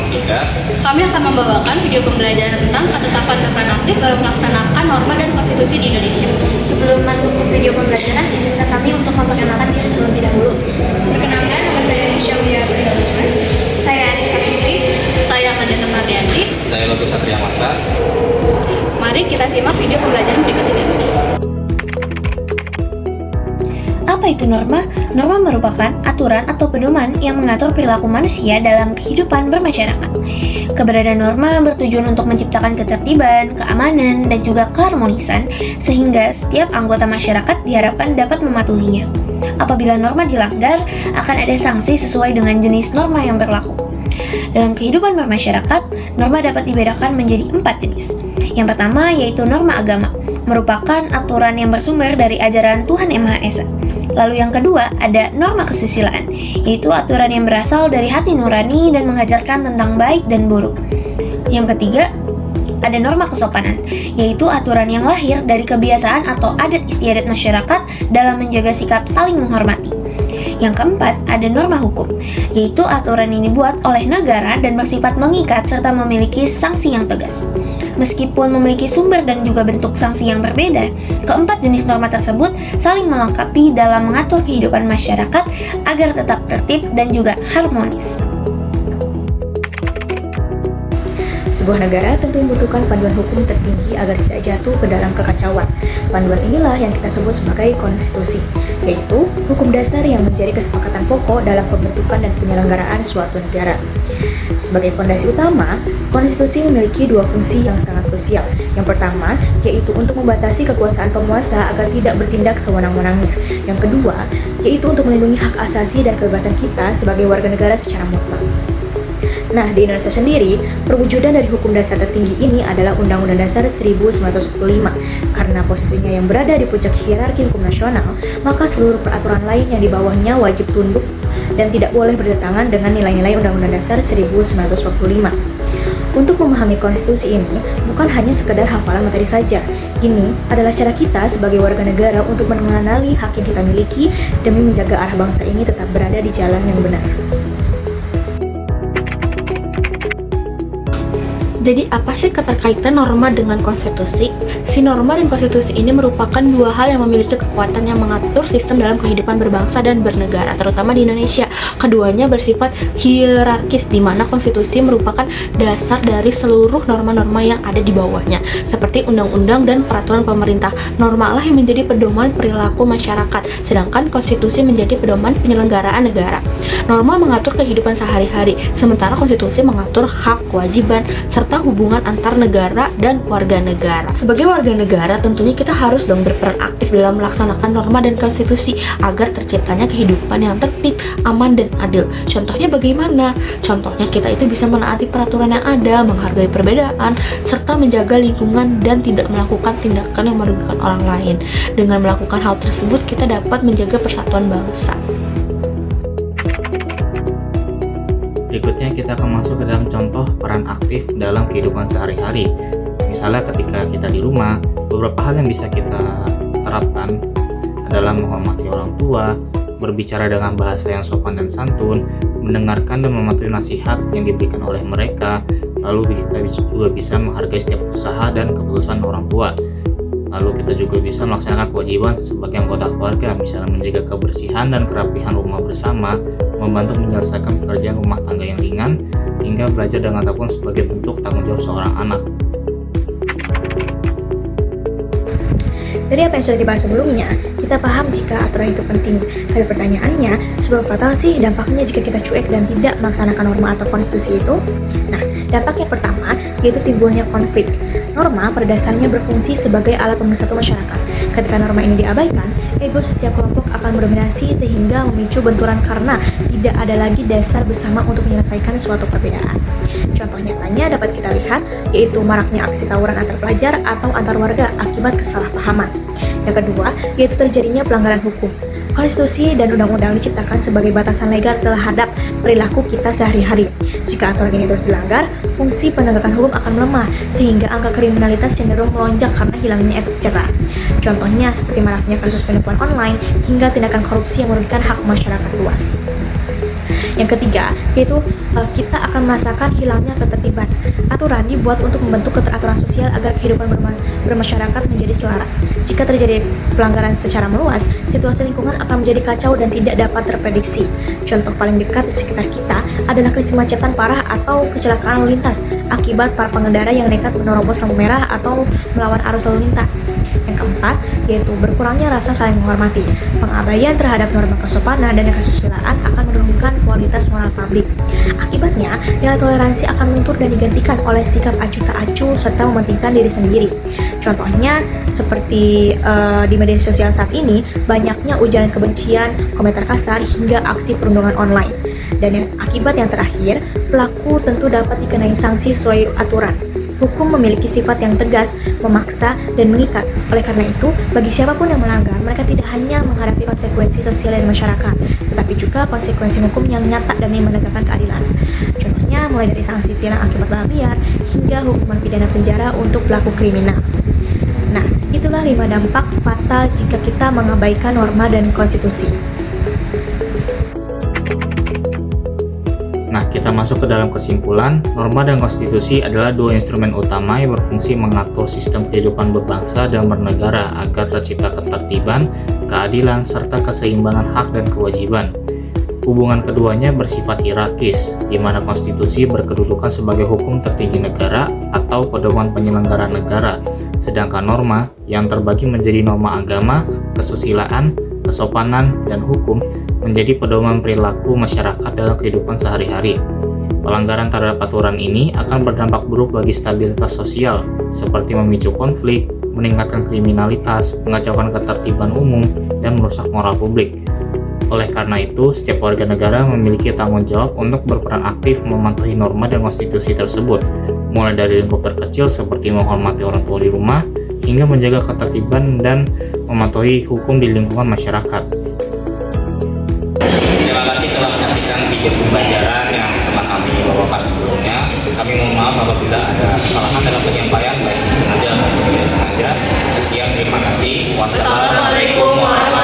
03. Kami akan membawakan video pembelajaran tentang ketetapan dan peran aktif dalam melaksanakan norma dan konstitusi di Indonesia. Sebelum masuk ke video pembelajaran, izinkan kami untuk memperkenalkan diri terlebih dahulu. Perkenalkan, nama saya Nisha Wiyarti Usman. Saya Anissa Fitri. Saya Amanda Sumardianti. Saya Lotus Satria Masa. Mari kita simak video pembelajaran berikut ini. Apa itu norma? Norma merupakan aturan atau pedoman yang mengatur perilaku manusia dalam kehidupan bermasyarakat. Keberadaan norma bertujuan untuk menciptakan ketertiban, keamanan, dan juga keharmonisan sehingga setiap anggota masyarakat diharapkan dapat mematuhinya. Apabila norma dilanggar, akan ada sanksi sesuai dengan jenis norma yang berlaku. Dalam kehidupan bermasyarakat, norma dapat dibedakan menjadi 4 jenis. Yang pertama yaitu norma agama, merupakan aturan yang bersumber dari ajaran Tuhan Yang Maha Esa. Lalu yang kedua ada norma kesusilaan, yaitu aturan yang berasal dari hati nurani dan mengajarkan tentang baik dan buruk. Yang ketiga ada norma kesopanan, yaitu aturan yang lahir dari kebiasaan atau adat istiadat masyarakat dalam menjaga sikap saling menghormati. Yang keempat, ada norma hukum, yaitu aturan yang dibuat oleh negara dan bersifat mengikat serta memiliki sanksi yang tegas. Meskipun memiliki sumber dan juga bentuk sanksi yang berbeda, keempat jenis norma tersebut saling melengkapi dalam mengatur kehidupan masyarakat agar tetap tertib dan juga harmonis. Sebuah negara tentu membutuhkan panduan hukum tertinggi agar tidak jatuh ke dalam kekacauan. Panduan inilah yang kita sebut sebagai konstitusi, yaitu hukum dasar yang menjadi kesepakatan pokok dalam pembentukan dan penyelenggaraan suatu negara. Sebagai fondasi utama, konstitusi memiliki dua fungsi yang sangat krusial. Yang pertama, yaitu untuk membatasi kekuasaan penguasa agar tidak bertindak sewenang-wenangnya. Yang kedua, yaitu untuk melindungi hak asasi dan kebebasan kita sebagai warga negara secara mutlak. Nah, di Indonesia sendiri, perwujudan dari hukum dasar tertinggi ini adalah Undang-Undang Dasar 1945. Karena posisinya yang berada di puncak hierarki hukum nasional, maka seluruh peraturan lain yang di bawahnya wajib tunduk dan tidak boleh bertentangan dengan nilai-nilai Undang-Undang Dasar 1945. Untuk memahami konstitusi ini, bukan hanya sekedar hafalan materi saja. Ini adalah cara kita sebagai warga negara untuk mengenali hak yang kita miliki demi menjaga arah bangsa ini tetap berada di jalan yang benar. Jadi apa sih keterkaitan norma dengan konstitusi? Si norma dan konstitusi ini merupakan dua hal yang memiliki kekuatan yang mengatur sistem dalam kehidupan berbangsa dan bernegara, terutama di Indonesia. Keduanya bersifat hierarkis, di mana konstitusi merupakan dasar dari seluruh norma-norma yang ada di bawahnya, seperti undang-undang dan peraturan pemerintah. Norma lah yang menjadi pedoman perilaku masyarakat, sedangkan konstitusi menjadi pedoman penyelenggaraan negara. Norma mengatur kehidupan sehari-hari, sementara konstitusi mengatur hak, kewajiban, serta hubungan antar negara dan warga negara. Sebagai warga negara, tentunya kita harus dong berperan aktif dalam melaksanakan norma dan konstitusi agar terciptanya kehidupan yang tertib, aman, dan adil. Contohnya bagaimana? Contohnya kita itu bisa menaati peraturan yang ada, menghargai perbedaan, serta menjaga lingkungan dan tidak melakukan tindakan yang merugikan orang lain. Dengan melakukan hal tersebut, kita dapat menjaga persatuan bangsa. Berikutnya kita akan masuk ke dalam contoh peran aktif dalam kehidupan sehari-hari. Misalnya ketika kita di rumah, beberapa hal yang bisa kita terapkan adalah menghormati orang tua, berbicara dengan bahasa yang sopan dan santun, mendengarkan dan mematuhi nasihat yang diberikan oleh mereka, lalu kita juga bisa menghargai setiap usaha dan keputusan orang tua. Lalu kita juga bisa melaksanakan kewajiban sebagai anggota keluarga, misalnya menjaga kebersihan dan kerapihan rumah bersama, membantu menyelesaikan pekerjaan rumah tangga yang ringan, hingga belajar dengan tekun sebagai bentuk tanggung jawab seorang anak. Dari apa yang sudah dibahas sebelumnya, kita paham jika aturan itu penting. Tapi pertanyaannya, seberapa fatal sih dampaknya jika kita cuek dan tidak melaksanakan norma atau konstitusi itu? Nah, dampak yang pertama yaitu timbulnya konflik. Norma pada dasarnya berfungsi sebagai alat pemersatu masyarakat. Ketika norma ini diabaikan, ego setiap kelompok akan mendominasi sehingga memicu benturan karena tidak ada lagi dasar bersama untuk menyelesaikan suatu perbedaan. Contoh nyatanya dapat kita lihat, yaitu maraknya aksi tawuran antar pelajar atau antar warga akibat kesalahpahaman. Yang kedua, yaitu terjadinya pelanggaran hukum. Konstitusi dan undang-undang diciptakan sebagai batasan legal terhadap perilaku kita sehari-hari. Jika aturan ini terus dilanggar, fungsi penegakan hukum akan melemah, sehingga angka kriminalitas cenderung melonjak karena hilangnya efek jerah. Contohnya seperti maraknya kasus penipuan online hingga tindakan korupsi yang merugikan hak masyarakat luas. Yang ketiga, yaitu kita akan merasakan hilangnya ketertiban. Aturan dibuat untuk membentuk keteraturan sosial agar kehidupan bermasyarakat menjadi selaras. Jika terjadi pelanggaran secara meluas, situasi lingkungan akan menjadi kacau dan tidak dapat terprediksi. Contoh paling dekat di sekitar kita adalah kemacetan parah atau kecelakaan lalu lintas akibat para pengendara yang nekat menerobos lampu merah atau melawan arus lalu lintas. Yang keempat, yaitu berkurangnya rasa saling menghormati. Pengabaian terhadap norma kesopanan dan kesusilaan akan menurunkan kualitas moral publik. Akibatnya, nilai toleransi akan luntur dan digantikan oleh sikap acuh tak acuh serta mementingkan diri sendiri. Contohnya, seperti di media sosial saat ini, banyaknya ujaran kebencian, komentar kasar, hingga aksi perundungan online. Dan akibat yang terakhir, pelaku tentu dapat dikenai sanksi sesuai aturan. Hukum memiliki sifat yang tegas, memaksa, dan mengikat. Oleh karena itu, bagi siapapun yang melanggar, mereka tidak hanya menghadapi konsekuensi sosial dan masyarakat, tetapi juga konsekuensi hukum yang nyata demi menegakkan keadilan. Contohnya, mulai dari sanksi tilang akibat balap liar, hingga hukuman pidana penjara untuk pelaku kriminal. Nah, itulah 5 dampak fatal jika kita mengabaikan norma dan konstitusi. Nah, kita masuk ke dalam kesimpulan, norma dan konstitusi adalah dua instrumen utama yang berfungsi mengatur sistem kehidupan berbangsa dan bernegara agar tercipta ketertiban, keadilan, serta keseimbangan hak dan kewajiban. Hubungan keduanya bersifat hierarkis, di mana konstitusi berkedudukan sebagai hukum tertinggi negara atau pedoman penyelenggara negara, sedangkan norma yang terbagi menjadi norma agama, kesusilaan, kesopanan, dan hukum menjadi pedoman perilaku masyarakat dalam kehidupan sehari-hari. Pelanggaran terhadap aturan ini akan berdampak buruk bagi stabilitas sosial, seperti memicu konflik, meningkatkan kriminalitas, mengacaukan ketertiban umum, dan merusak moral publik. Oleh karena itu, setiap warga negara memiliki tanggung jawab untuk berperan aktif mematuhi norma dan konstitusi tersebut, mulai dari lingkup terkecil seperti menghormati orang tua di rumah, hingga menjaga ketertiban dan mematuhi hukum di lingkungan masyarakat. Terima kasih telah menyaksikan video pembelajaran yang telah kami bawakan sebelumnya. Kami mohon maaf apabila ada kesalahan dalam penyampaian, baik disengaja maupun tidak disengaja. Sekian, terima kasih. Wassalamualaikum warahmatullahi wabarakatuh.